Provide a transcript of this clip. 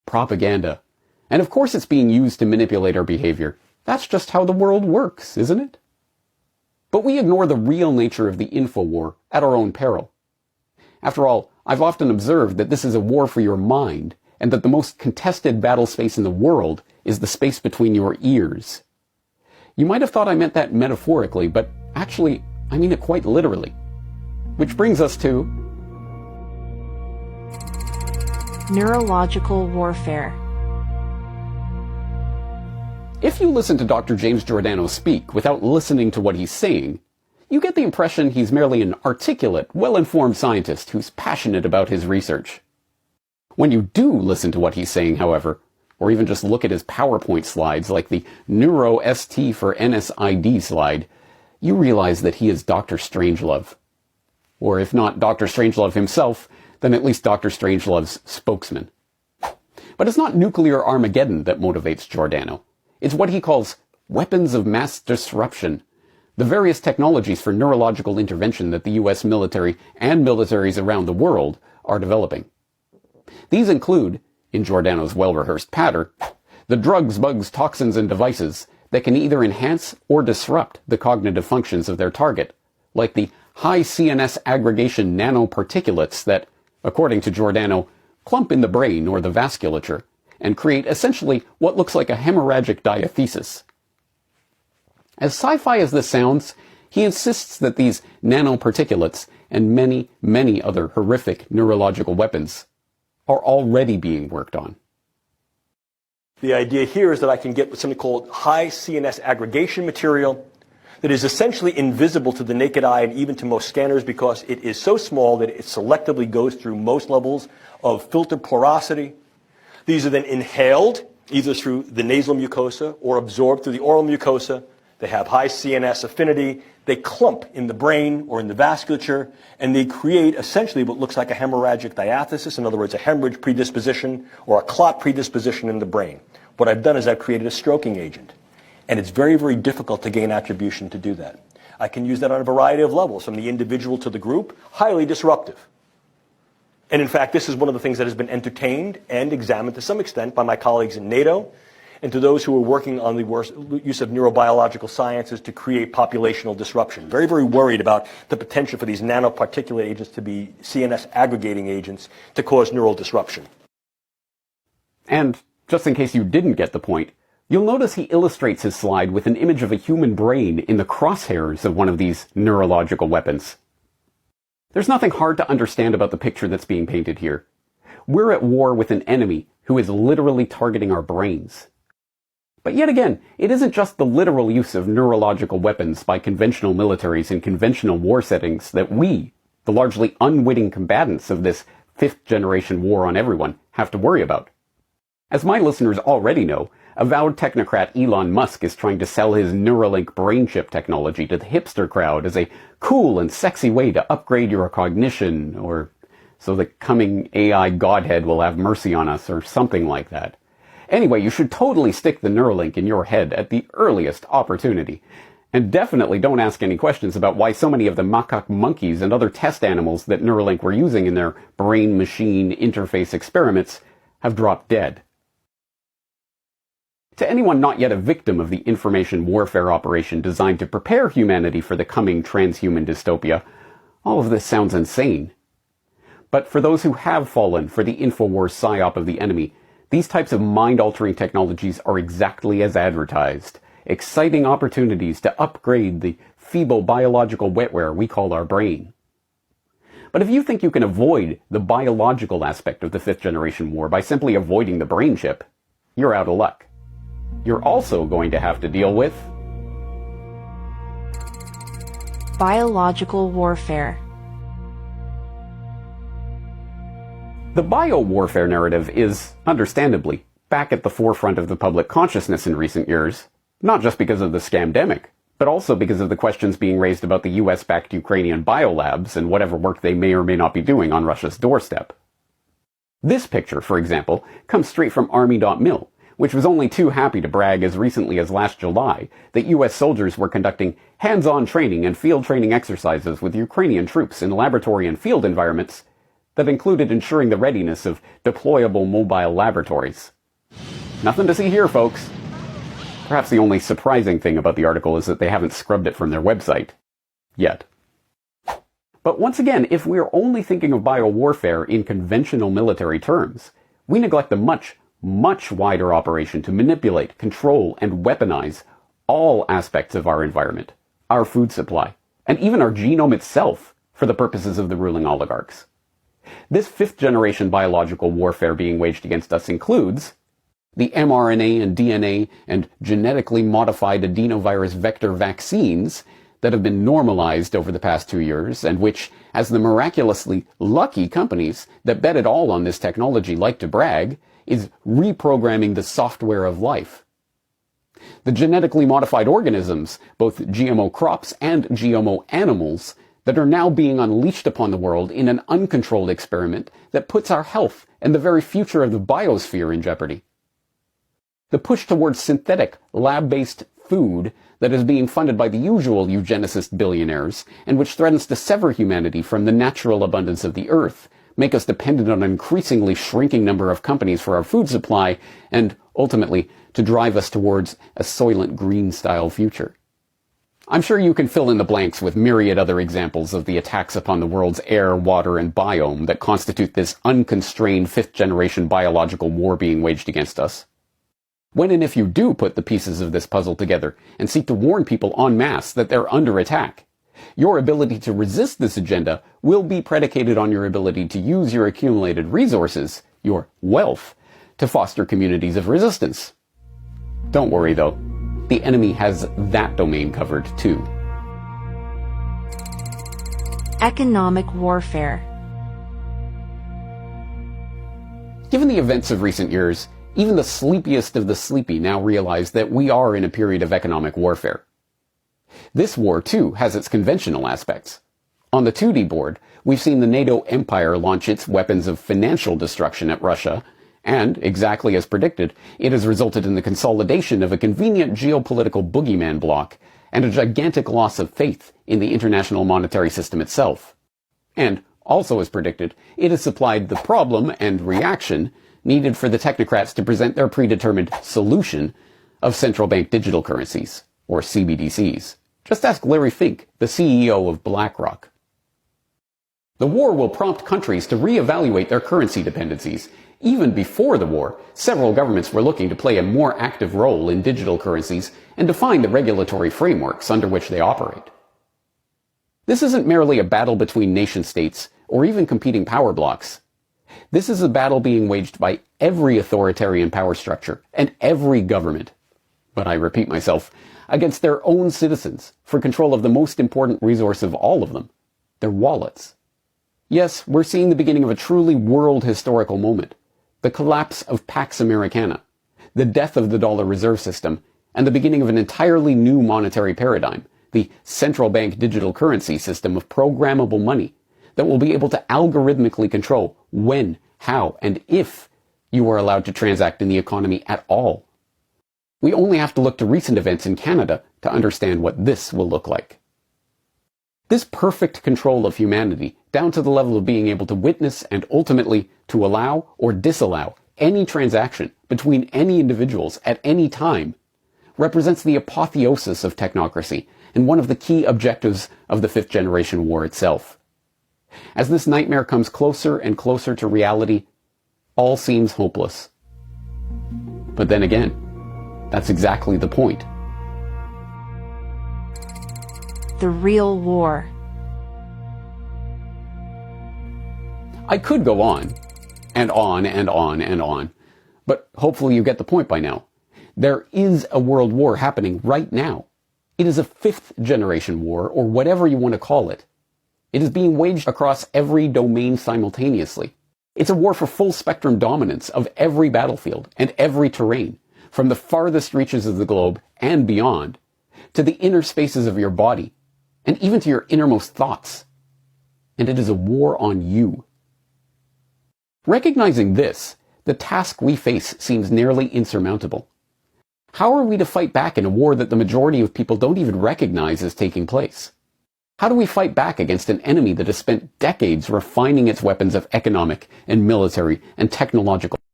propaganda. And of course it's being used to manipulate our behavior. That's just how the world works, isn't it? But we ignore the real nature of the InfoWar at our own peril. After all, I've often observed that this is a war for your mind, and that the most contested battle space in the world is the space between your ears. You might have thought I meant that metaphorically, but actually, I mean it quite literally. Which brings us to neurological warfare. If you listen to Dr. James Giordano speak without listening to what he's saying, you get the impression he's merely an articulate, well-informed scientist who's passionate about his research. When you do listen to what he's saying, however, or even just look at his PowerPoint slides like the NeuroST for NSID slide, you realize that he is Dr. Strangelove. Or if not Dr. Strangelove himself, then at least Dr. Strangelove's spokesman. But it's not nuclear Armageddon that motivates Giordano. It's what he calls weapons of mass disruption, the various technologies for neurological intervention that the US military and militaries around the world are developing. These include, in Giordano's well-rehearsed patter, the drugs, bugs, toxins, and devices that can either enhance or disrupt the cognitive functions of their target, like the high CNS aggregation nanoparticulates that, according to Giordano, clump in the brain or the vasculature, and create essentially what looks like a hemorrhagic diathesis. As sci-fi as this sounds, he insists that these nanoparticulates and many, many other horrific neurological weapons are already being worked on. The idea here is that I can get something called high CNS aggregation material that is essentially invisible to the naked eye and even to most scanners because it is so small that it selectively goes through most levels of filter porosity. These are then inhaled either through the nasal mucosa or absorbed through the oral mucosa. They have high CNS affinity. They clump in the brain or in the vasculature, and they create essentially what looks like a hemorrhagic diathesis, in other words, a hemorrhage predisposition or a clot predisposition in the brain. What I've done is I've created a stroking agent, and it's very, very difficult to gain attribution to do that. I can use that on a variety of levels, from the individual to the group, highly disruptive. And in fact, this is one of the things that has been entertained and examined to some extent by my colleagues in NATO and to those who are working on the use of neurobiological sciences to create populational disruption. Very, very worried about the potential for these nanoparticulate agents to be CNS aggregating agents to cause neural disruption. And just in case you didn't get the point, you'll notice he illustrates his slide with an image of a human brain in the crosshairs of one of these neurological weapons. There's nothing hard to understand about the picture that's being painted here. We're at war with an enemy who is literally targeting our brains. But yet again, it isn't just the literal use of neurological weapons by conventional militaries in conventional war settings that we, the largely unwitting combatants of this fifth-generation war on everyone, have to worry about. As my listeners already know, avowed technocrat Elon Musk is trying to sell his Neuralink brain chip technology to the hipster crowd as a cool and sexy way to upgrade your cognition, or so the coming AI godhead will have mercy on us, or something like that. Anyway, you should totally stick the Neuralink in your head at the earliest opportunity. And definitely don't ask any questions about why so many of the macaque monkeys and other test animals that Neuralink were using in their brain-machine interface experiments have dropped dead. To anyone not yet a victim of the information warfare operation designed to prepare humanity for the coming transhuman dystopia, all of this sounds insane. But for those who have fallen for the InfoWars psyop of the enemy, these types of mind-altering technologies are exactly as advertised, exciting opportunities to upgrade the feeble biological wetware we call our brain. But if you think you can avoid the biological aspect of the fifth-generation war by simply avoiding the brain chip, you're out of luck. You're also going to have to deal with biological warfare. The bio-warfare narrative is, understandably, back at the forefront of the public consciousness in recent years, not just because of the scamdemic, but also because of the questions being raised about the US-backed Ukrainian biolabs and whatever work they may or may not be doing on Russia's doorstep. This picture, for example, comes straight from Army.mil, which was only too happy to brag as recently as last July that US soldiers were conducting hands-on training and field training exercises with Ukrainian troops in laboratory and field environments that included ensuring the readiness of deployable mobile laboratories. Nothing to see here, folks. Perhaps the only surprising thing about the article is that they haven't scrubbed it from their website. Yet. But once again, if we're only thinking of biowarfare in conventional military terms, we neglect the much, much wider operation to manipulate, control, and weaponize all aspects of our environment, our food supply, and even our genome itself for the purposes of the ruling oligarchs. This fifth-generation biological warfare being waged against us includes the mRNA and DNA and genetically modified adenovirus vector vaccines that have been normalized over the past 2 years, and which, as the miraculously lucky companies that bet it all on this technology like to brag, is reprogramming the software of life. The genetically modified organisms, both GMO crops and GMO animals, that are now being unleashed upon the world in an uncontrolled experiment that puts our health and the very future of the biosphere in jeopardy. The push towards synthetic, lab-based food that is being funded by the usual eugenicist billionaires, and which threatens to sever humanity from the natural abundance of the earth, make us dependent on an increasingly shrinking number of companies for our food supply, and, ultimately, to drive us towards a Soylent Green-style future. I'm sure you can fill in the blanks with myriad other examples of the attacks upon the world's air, water, and biome that constitute this unconstrained fifth-generation biological war being waged against us. When and if you do put the pieces of this puzzle together and seek to warn people en masse that they're under attack, your ability to resist this agenda will be predicated on your ability to use your accumulated resources, your wealth, to foster communities of resistance. Don't worry though, the enemy has that domain covered too. Economic warfare. Given the events of recent years, even the sleepiest of the sleepy now realize that we are in a period of economic warfare. This war, too, has its conventional aspects. On the 2D board, we've seen the NATO empire launch its weapons of financial destruction at Russia, and, exactly as predicted, it has resulted in the consolidation of a convenient geopolitical boogeyman bloc and a gigantic loss of faith in the international monetary system itself. And, also as predicted, it has supplied the problem and reaction needed for the technocrats to present their predetermined solution of central bank digital currencies, or CBDCs. Just ask Larry Fink, the CEO of BlackRock. The war will prompt countries to reevaluate their currency dependencies. Even before the war, several governments were looking to play a more active role in digital currencies and define the regulatory frameworks under which they operate. This isn't merely a battle between nation-states or even competing power blocks. This is a battle being waged by every authoritarian power structure and every government, but I repeat myself, against their own citizens for control of the most important resource of all of them, their wallets. Yes, we're seeing the beginning of a truly world historical moment, the collapse of Pax Americana, the death of the dollar reserve system, and the beginning of an entirely new monetary paradigm, the central bank digital currency system of programmable money that will be able to algorithmically control when, how, and if you are allowed to transact in the economy at all. We only have to look to recent events in Canada to understand what this will look like. This perfect control of humanity, down to the level of being able to witness and ultimately to allow or disallow any transaction between any individuals at any time, represents the apotheosis of technocracy and one of the key objectives of the fifth generation war itself. As this nightmare comes closer and closer to reality, all seems hopeless. But then again, that's exactly the point. The real war. I could go on, and on, and on, and on, but hopefully you get the point by now. There is a world war happening right now. It is a fifth generation war, or whatever you want to call it. It is being waged across every domain simultaneously. It's a war for full spectrum dominance of every battlefield and every terrain, from the farthest reaches of the globe and beyond, to the inner spaces of your body, and even to your innermost thoughts. And it is a war on you. Recognizing this, the task we face seems nearly insurmountable. How are we to fight back in a war that the majority of people don't even recognize as taking place? How do we fight back against an enemy that has spent decades refining its weapons of economic and military and technological